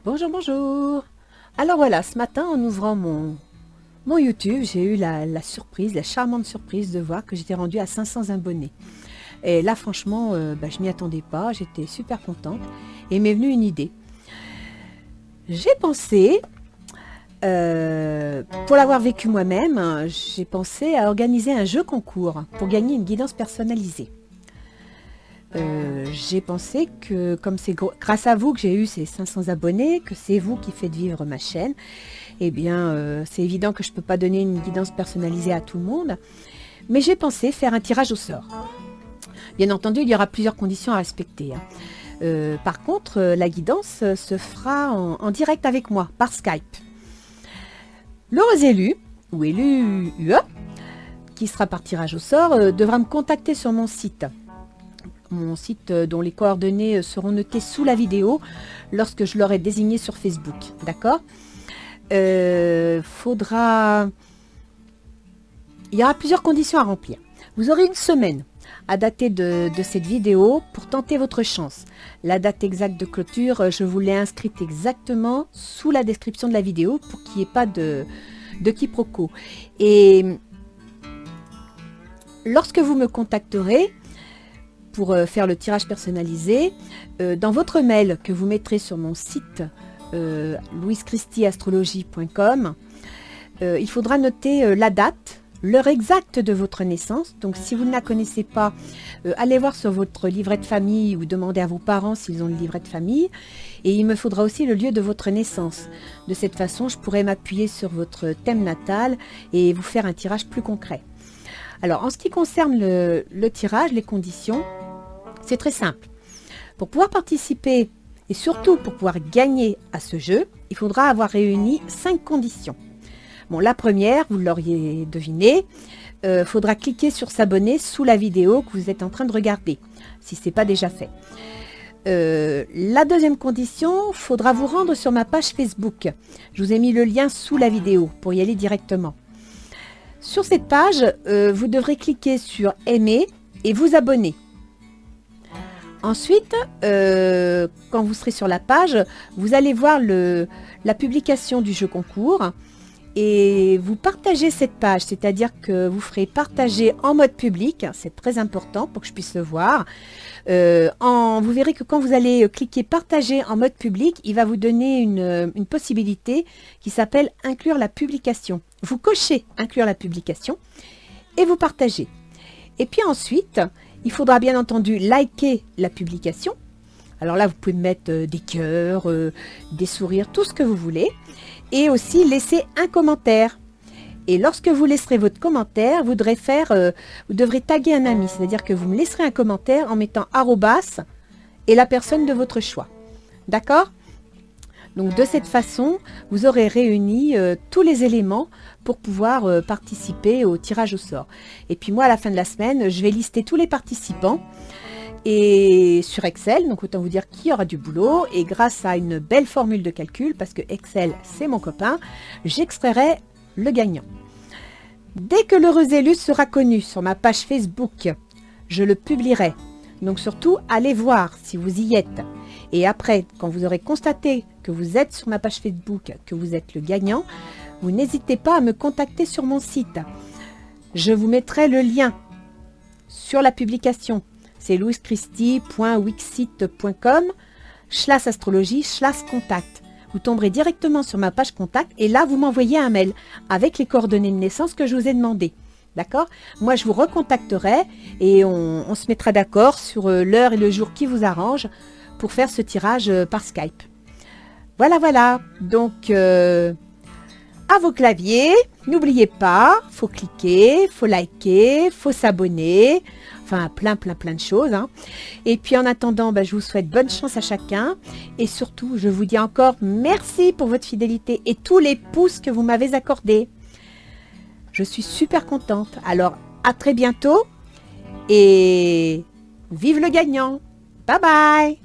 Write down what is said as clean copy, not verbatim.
Bonjour, bonjour. Alors voilà, ce matin, en ouvrant mon YouTube, j'ai eu la surprise, la charmante surprise de voir que j'étais rendue à 500 abonnés. Et là, franchement, je m'y attendais pas, j'étais super contente. Et il m'est venu une idée. J'ai pensé, pour l'avoir vécu moi-même, j'ai pensé à organiser un jeu concours pour gagner une guidance personnalisée. J'ai pensé que comme c'est grâce à vous que j'ai eu ces 500 abonnés, que c'est vous qui faites vivre ma chaîne, eh bien c'est évident que je ne peux pas donner une guidance personnalisée à tout le monde, mais j'ai pensé faire un tirage au sort. Bien entendu, il y aura plusieurs conditions à respecter, hein. Par contre, la guidance se fera en direct avec moi, par Skype. L'heureux élu, ou élu UE, qui sera par tirage au sort, devra me contacter sur mon site dont les coordonnées seront notées sous la vidéo lorsque je l'aurai désigné sur Facebook. D'accord ? Il y aura plusieurs conditions à remplir. Vous aurez une semaine à dater de cette vidéo pour tenter votre chance. La date exacte de clôture, je vous l'ai inscrite exactement sous la description de la vidéo pour qu'il n'y ait pas de quiproquo. Et lorsque vous me contacterez, pour faire le tirage personnalisé, dans votre mail que vous mettrez sur mon site louisechristiastrologie.com, il faudra noter la date, l'heure exacte de votre naissance. Donc si vous ne la connaissez pas, allez voir sur votre livret de famille ou demandez à vos parents s'ils ont le livret de famille. Et il me faudra aussi le lieu de votre naissance. De cette façon, je pourrai m'appuyer sur votre thème natal et vous faire un tirage plus concret. Alors en ce qui concerne le tirage, les conditions, c'est très simple. Pour pouvoir participer et surtout pour pouvoir gagner à ce jeu, il faudra avoir réuni 5 conditions. Bon, la première, vous l'auriez deviné, faudra cliquer sur s'abonner sous la vidéo que vous êtes en train de regarder, si ce n'est pas déjà fait. La deuxième condition, faudra vous rendre sur ma page Facebook. Je vous ai mis le lien sous la vidéo pour y aller directement. Sur cette page, vous devrez cliquer sur aimer et vous abonner. Ensuite, quand vous serez sur la page, vous allez voir la publication du jeu concours et vous partagez cette page, c'est-à-dire que vous ferez partager en mode public, c'est très important pour que je puisse le voir. Vous verrez que quand vous allez cliquer partager en mode public, il va vous donner une possibilité qui s'appelle inclure la publication. Vous cochez inclure la publication et vous partagez. Et puis ensuite, il faudra bien entendu liker la publication. Alors là, vous pouvez mettre des cœurs, des sourires, tout ce que vous voulez. Et aussi laisser un commentaire. Et lorsque vous laisserez votre commentaire, vous devrez taguer un ami. C'est-à-dire que vous me laisserez un commentaire en mettant arrobas et la personne de votre choix. D'accord ? Donc de cette façon, vous aurez réuni tous les éléments pour pouvoir participer au tirage au sort. Et puis moi, à la fin de la semaine, je vais lister tous les participants et sur Excel. Donc autant vous dire qu'il y aura du boulot. Et grâce à une belle formule de calcul, parce que Excel, c'est mon copain, j'extrairai le gagnant. Dès que l'heureux élu sera connu sur ma page Facebook, je le publierai. Donc surtout, allez voir si vous y êtes. Et après, quand vous aurez constaté que vous êtes sur ma page Facebook, que vous êtes le gagnant, vous n'hésitez pas à me contacter sur mon site. Je vous mettrai le lien sur la publication. C'est louisechristi.wixsite.com/astrologie/contact. Vous tomberez directement sur ma page contact et là, vous m'envoyez un mail avec les coordonnées de naissance que je vous ai demandées. D'accord ? Moi, je vous recontacterai et on se mettra d'accord sur l'heure et le jour qui vous arrange pour faire ce tirage par Skype. Voilà, voilà. Donc, à vos claviers, n'oubliez pas, faut cliquer, faut liker, faut s'abonner. Enfin, plein de choses, hein. Et puis, en attendant, je vous souhaite bonne chance à chacun. Et surtout, je vous dis encore merci pour votre fidélité et tous les pouces que vous m'avez accordés. Je suis super contente. Alors, à très bientôt et vive le gagnant. Bye bye.